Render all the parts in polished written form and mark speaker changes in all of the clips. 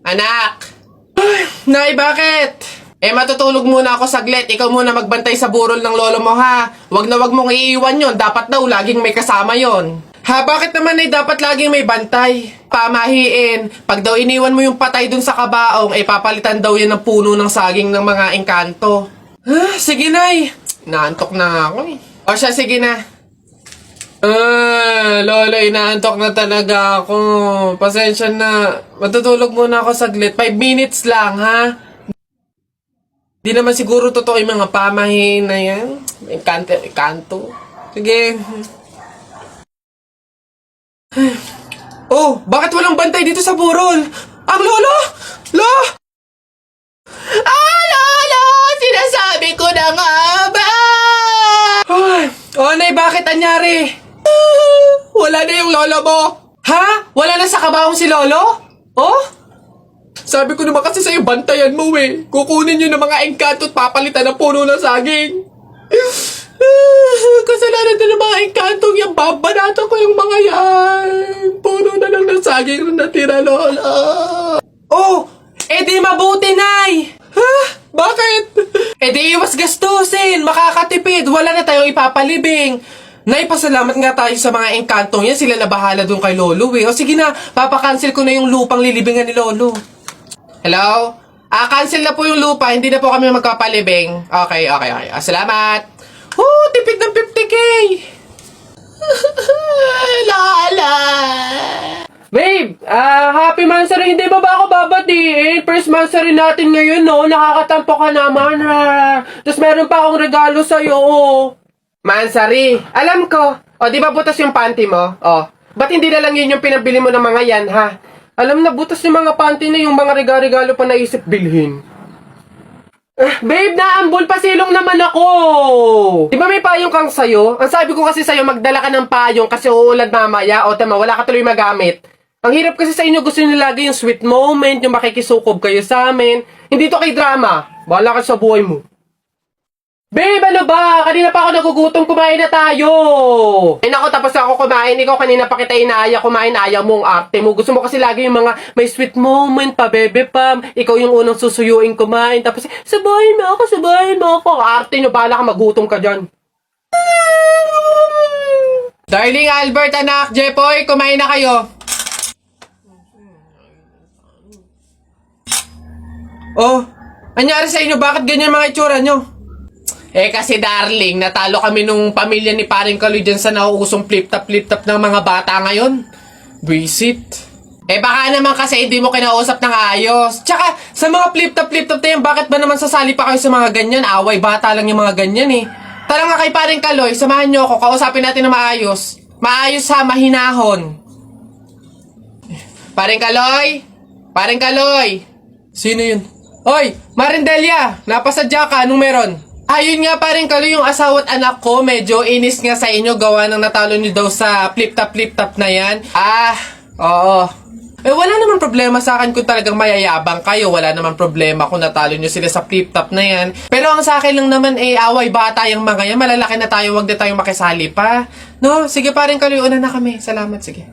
Speaker 1: Anak! Nay, bakit? Matutulog muna ako saglit. Ikaw muna magbantay sa burol ng lolo mo, ha? Wag na wag mong iiwan yon. Dapat daw laging may kasama yon. Ha, bakit naman ay dapat laging may bantay? Pamahiin. Pag daw iniwan mo yung patay dun sa kabaong, papalitan daw yan ng puno ng saging ng mga engkanto. Sige, Nay. Naantok na ako eh. O siya, sige na. Lola, inaantok na talaga ako. Pasensya na. Matutulog muna ako saglit. 5 minutes lang, ha? Di naman siguro totoo yung mga pamahiin na yan. Engkanto. Sige. Oh, bakit walang bantay dito sa burol? Ang lolo! Lolo! Sinasabi ko na nga ba? Nay, bakit anyari? Wala na yung lolo mo. Ha? Wala na sa kabaong si lolo? Oh? Sabi ko naman kasi sa'yo, bantayan mo eh. Kukunin nyo ng mga engkanto at papalitan ng puno ng saging. Kasalanan na ng mga engkantong yung babanatan ko yung mga yan. Puno na lang ng saging na natira, lola. Oh, di mabuti, Nay. Ha? Bakit? Di iwas gastusin. Makakatipid. Wala na tayong ipapalibing. Nay, pasalamat nga tayo sa mga engkantong yan. Sila na bahala dun kay lolo eh. O sige na, papakancel ko na yung lupang lilibingan ni lolo. Hello? Cancel na po yung lupa. Hindi na po kami magpapalibing. Okay. Salamat. Tipid ng 50K! Lala! Babe, happy mansary. Hindi ba ako babatiin? First mansary natin ngayon, no? Nakakatampo ka naman, ha? Tapos meron pa akong regalo sa'yo, oh. Mansary, alam ko. Di ba butas yung panty mo? Ba't hindi na lang yun yung pinabili mo ng mga yan, ha? Alam na, butas yung mga panty na yung mga regalo pa naisip bilhin. Babe, naambol, pasilong naman ako. Di ba may payong kang sayo? Ang sabi ko kasi sayo, magdala ka ng payong kasi uulan mamaya. O tama, wala ka tuloy magamit. Ang hirap kasi sa inyo, gusto nyo lagi yung sweet moment, yung makikisukob kayo sa amin. Hindi to kay drama. Bahala ka sa buhay mo. Babe, ano ba? Kanina pa ako nagugutom, kumain na tayo. Nako, tapos ako kumain. Ikaw kanina pa kita inaaya kumain, ayaw mong arte mo. Gusto mo kasi lagi yung mga may sweet moment pa, bebe pam. Ikaw yung unang susuyuin kumain. Tapos, sabahin mo ako. Arte nyo, bahala ka, magutom ka dyan. Darling Albert, anak, Jepoy, kumain na kayo. Oh, anyari sa inyo? Bakit ganyan mga itsura nyo? Kasi darling, natalo kami nung pamilya ni Paring Kaloy dyan sa nauusong flip-top ng mga bata ngayon. Visit. Baka naman kasi hindi mo kinausap ng ayos. Tsaka, sa mga flip-top na yan, bakit ba naman sasali pa kayo sa mga ganyan? Away, bata lang yung mga ganyan eh. Tara nga kay Paring Kaloy, samahan nyo ako, kausapin natin na maayos. Maayos ha, mahinahon. Paring Kaloy! Sino yun? Hoy, Marindelia, napasadya ka, anong meron? Ayun nga Paring Kaloy, yung asawa at anak ko, medyo inis nga sa inyo, gawa ng natalo nyo daw sa flip-top na yan. Oo. Wala naman problema sa akin kung talagang mayayabang kayo. Wala naman problema kung natalo nyo sila sa flip-top na yan. Pero ang sa akin lang naman, away bata yung mga yan. Malalaki na tayo, wag na tayong makisali pa. No? Sige Paring Kaloy, una na kami. Salamat, sige.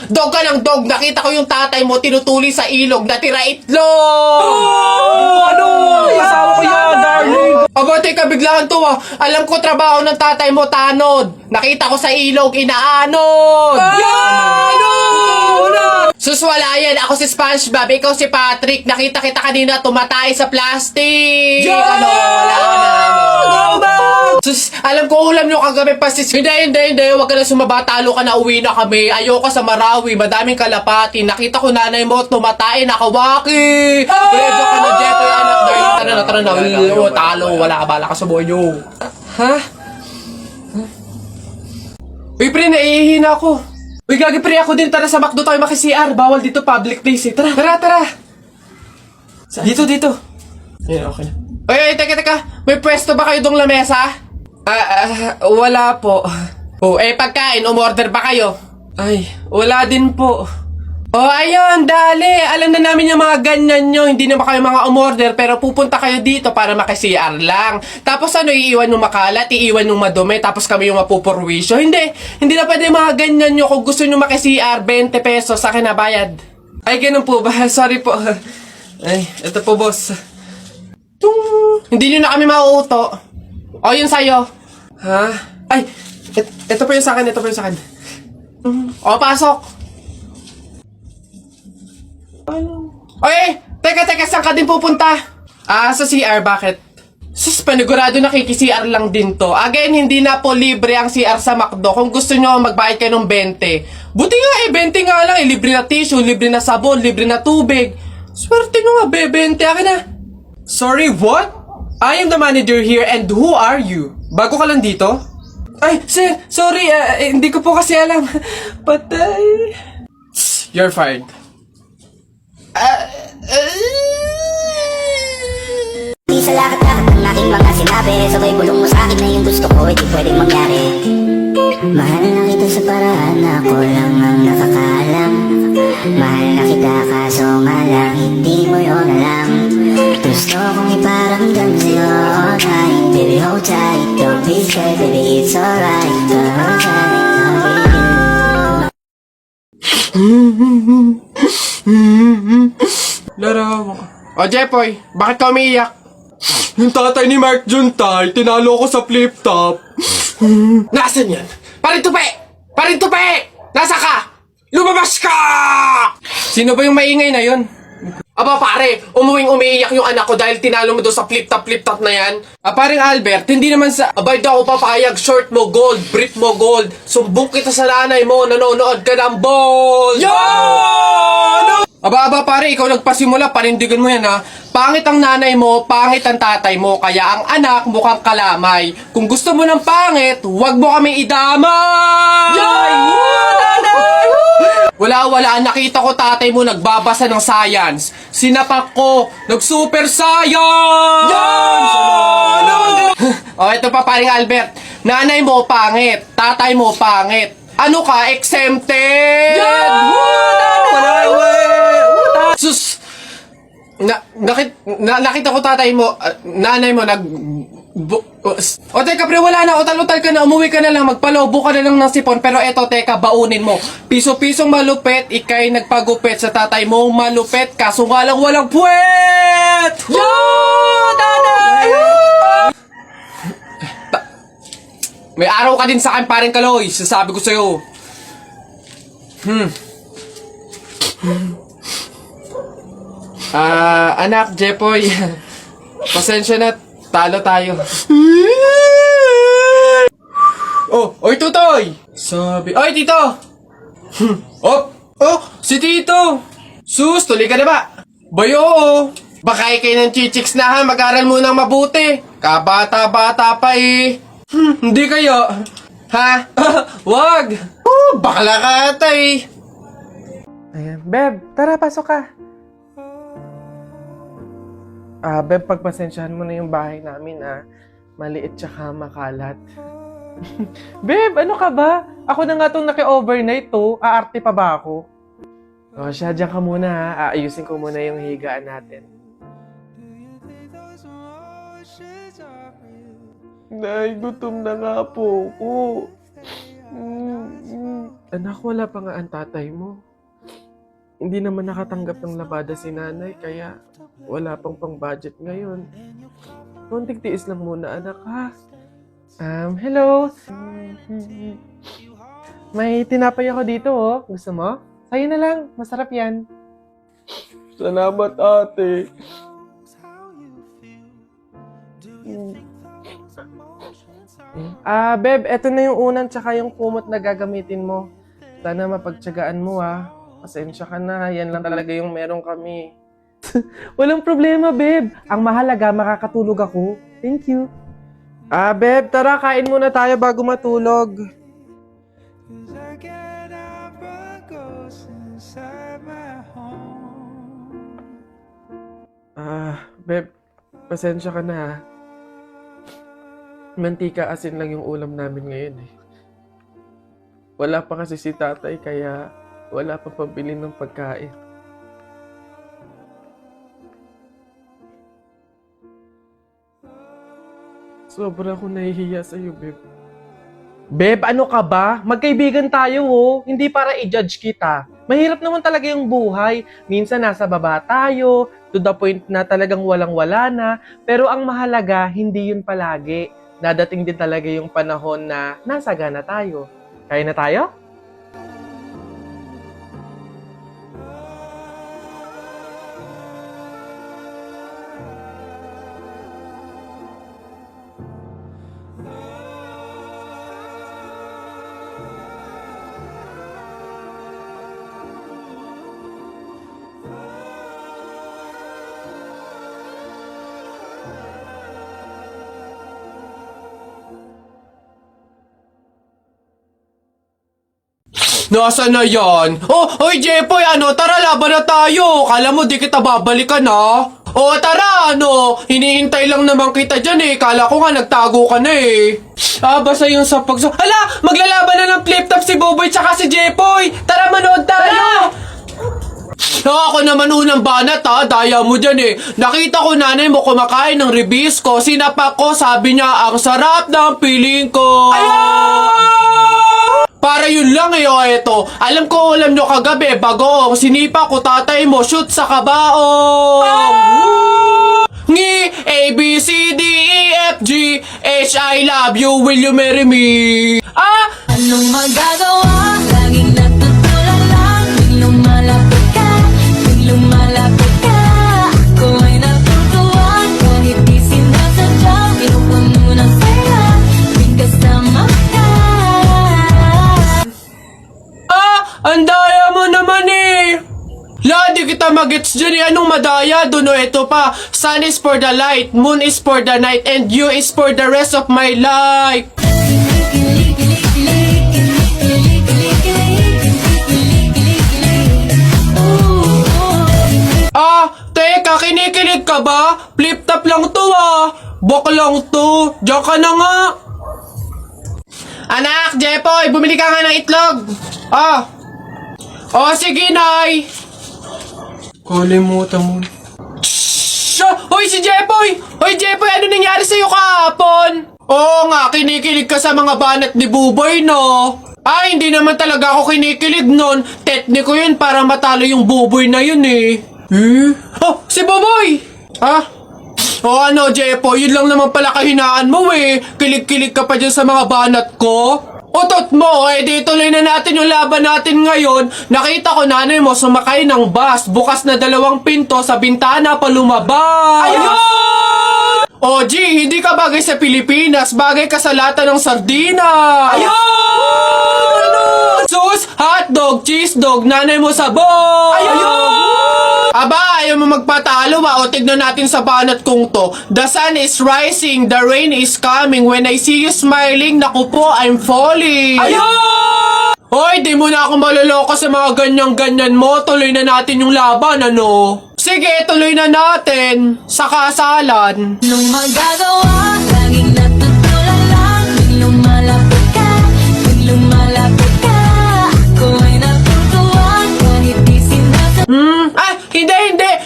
Speaker 1: Dog ka ng dog! Nakita ko yung tatay mo tinutuli sa ilog, natira itlog!
Speaker 2: Ano? Asawa ko yan, darling!
Speaker 1: Aba, teka, biglaan to ah. Alam ko trabaho ng tatay mo, tanod. Nakita ko sa ilog, inaanod! Suswalayan, ako si SpongeBob, ikaw si Patrick. Nakita kita kanina tumatay sa plastic! Wala na. Sus, alam ko ulam nyo kagabi pasis. Hindi. Huwag ka na sumaba, talo ka na, uwi na kami. Ayoko sa Marawi, madaming kalapati. Nakita ko nanay mo, tumatay, nakawaki. Pwede ka na, Jepoy, anak. Tara na. Talo, wala ka, bala ka sa buhay nyo. Ha? Uy, pre, naihihina ako. Uy, gagi, pre, ako din. Tara sa McDo tayo maki-CR. Bawal dito, public place eh. Tara. Dito. Yan, okay na. Uy, teka. May pwesto ba kayo dong lamesa? Wala po. Pagkain, umorder ba kayo? Ay, wala din po. Ayun, dali. Alam na namin yung mga ganyan nyo. Hindi na kayo mga umorder, pero pupunta kayo dito para maki-CR lang. Tapos iiwan yung makalat, iiwan yung madumi, tapos kami yung mapupurwisyo. Hindi na pwede mga ganyan nyo. Kung gusto nyo maki-CR, 20 pesos sa kinabayad. Ay, ganun po ba? Sorry po. Ay, ito po, boss. Tung! Hindi nyo na kami mauuto. O, yun sa'yo. Ha? Ay, ito po yung sa akin, ito po yung sa akin. O, pasok. Oy, teka, saan ka din pupunta? Sa CR, bakit? Sus, panigurado nakiki-CR lang din to. Again, hindi na po libre ang CR sa McDo. Kung gusto nyo, magbayad kayo ng 20. Buti nga 20 nga lang libre na tissue, libre na sabon, libre na tubig. Swerte nyo nga, 20 akin na. Sorry, what? I am the manager here and who are you? Bago ka lang dito? Ay, sir, sorry, hindi ko po kasi alam. Patay. You're fired.
Speaker 3: Di sa lahat-lahat ng aking mga sinabi, sabay bulong mo sa akin na yung gusto ko, di pwedeng mangyari. Mahal na kita sa paraan na ako lang ang nakakaalam. Mahal na kita kaso nga lang, hindi mo yun alam. Gusto kong iparamdam sa'yo all night. Baby hold tight, don't be scared, baby it's alright. Hold tight,
Speaker 1: Larawan ko. O, Jepoy, bakit ka umiiyak? Yung tatay ni Mark Juntay, tinalo ko sa flip-top. Nasaan yan? Parintupi! Parintupi! Nasa ka? Lumabas ka! Sino ba yung maingay na yun? Aba pare, umuwing umiiyak yung anak ko dahil tinalo mo doon sa flip-top na yan. Paring Albert, hindi naman sa abay daw ako papayag, short mo gold, brief mo gold. Sumbong kita sa nanay mo, nanonood ka ng ball! Yo! Aba pare, ikaw nagpasimula, panindigan mo yan ha. Pangit ang nanay mo, pangit ang tatay mo, kaya ang anak mukhang kalamay. Kung gusto mo ng pangit, huwag mo kami idamay! Yay! Wala, nakita ko tatay mo nagbabasa ng science. Sinapak ko, nag-super science! O, ito pa paring Albert. Nanay mo pangit, tatay mo pangit. Ano ka, exempted? Sus! Nakita ko tatay mo, nanay mo o teka pre, wala na, utal-utal ka na, umuwi ka na lang, magpalobo ka na lang ng sipon, pero eto teka, baunin mo. Piso-pisong malupet, ikay nagpagupit sa tatay mo, malupet, kaso nga lang walang puwet! Yo! Tatay! May araw ka din sa akin, paring Kaloy, sasabi ko sa'yo. Anak, Jepoy, pasensya na, talo tayo. Oy, Tutoy! Sabi, oy, Tito! Si Tito! Sus, tuloy ka na ba? Bayo, baka ikay ng chichiks na ha, mag-aral munang mabuti. Kabata-bata pa eh. Hindi kayo. Ha? Wag! Bakla ka ata eh.
Speaker 4: Ayan. Beb, tara, pasok ka. Beb, pagpasensyahan mo na yung bahay namin, maliit tsaka makalat. Beb, ano ka ba? Ako na nga itong naki-overnight to. Aarte pa ba ako? O siya, dyan ka muna ha. Aayusin ko muna yung higaan natin. Nay, gutom na nga po ako. Anak, wala pa nga ang tatay mo. Hindi naman nakatanggap ng labada si nanay, kaya wala pang pang-budget ngayon. Konting tiis lang muna, anak, ha? Hello? May tinapay ako dito, oh. Gusto mo? Sa'yo na lang. Masarap yan. Salamat, ate. Beb, eto na yung unan tsaka yung kumot na gagamitin mo. Sana mapagtyagaan mo, Pasensya ka na. Yan lang talaga yung meron kami. Walang problema, Beb. Ang mahalaga, makakatulog ako. Thank you. Beb, tara, kain muna tayo bago matulog. Beb, pasensya ka na, Mantika asin lang yung ulam namin ngayon eh. Wala pa kasi si tatay kaya wala pa pambili ng pagkain. Sobra akong nahihiya sa'yo, Beb. Beb, ano ka ba? Magkaibigan tayo, oh. Hindi para i-judge kita. Mahirap naman talaga yung buhay. Minsan nasa baba tayo, to the point na talagang walang-wala na. Pero ang mahalaga, hindi yun palagi. Dadating din talaga yung panahon na nasagana tayo. Kaya na tayo?
Speaker 1: Nasaan na yan? Oh, hoy Jepoy, tara laban na tayo. Kala mo di kita babalikan ha? Oh, tara, hinihintay lang naman kita dyan eh. Kala ko nga nagtago ka na eh. Basta yung sa Hala, maglalaban na ng flip-top si Buboy tsaka si Jepoy. Tara, manood tayo. Ako naman unang banat ha, daya mo dyan eh. Nakita ko nanay mo kumakain ng ribisco. Sinapak ko, sabi niya, ang sarap ng piling ko. Para yun lang eh, eto. Alam nyo kagabi, bagoong sinipa ko tatay mo, shoot sa kabaong. Ngi, A, B, C, D, E, F, G, H, I love you, will you marry me?
Speaker 5: Anong magagawa? Laging natutulala lang. Tuwing lumalapit ka, tuwing lumalapit ka, ako ay natutuwa. Kahit di sinasadya, pinupuno ng saya, tuwing kasama ka.
Speaker 1: Ang daya mo naman eh! La, di kita magets dyan eh. Anong madaya? Doon ito pa. Sun is for the light, moon is for the night, and you is for the rest of my life. Teka, kinikilig ka ba? Flip-top lang to Bok lang to. Diyan ka na nga. Anak, Jepoy, bumili ka nga ng itlog. Sige, Nay. Kalimutan mo. Hoy, si Jepoy! Hoy, Jepoy, ano nangyari sa'yo kahapon? Oo nga, kinikilig ka sa mga banat ni Buboy, no? Hindi naman talaga ako kinikilig nun. Tekniko yun para matalo yung Buboy na yun, eh. Si Buboy! Jepoy, yun lang naman pala kahinaan mo, eh. Kilig-kilig ka pa dyan sa mga banat ko. Utot mo, di tuloy na natin yung laban natin ngayon. Nakita ko nanay mo sumakay ng bus. Bukas na 2 pinto sa bintana pa lumabas. Ayun! G, hindi ka bagay sa Pilipinas. Bagay ka sa lata ng sardina. Ayun! Sus, hotdog, cheese dog, nanay mo sabog. Ayun! Aba, ayaw mo magpatalo o tignan natin sa banat kong to. The sun is rising, the rain is coming. When I see you smiling, naku po, I'm falling. Ayun! Hoy, di mo na ako maloloko sa mga ganyan-ganyan mo. Tuloy na natin yung laban, Sige, tuloy na natin. Sa kasalan.
Speaker 5: Anong magagawa? Laging natutulala lang. Tuwing lumalapit ka, tuwing lumalapit ka, ako ay natutuwa. Kahit di sinasadya.
Speaker 1: Hindi.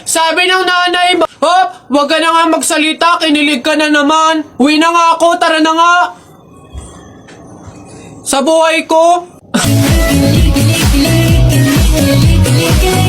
Speaker 1: Sabi ng nanay mo. Wag ka na nga magsalita. Kinilig ka na naman. Uwi na nga ako. Tara na nga. Sa buhay ko.
Speaker 5: Kilig, kilig, kilig, kilig, kilig, kilig, kilig.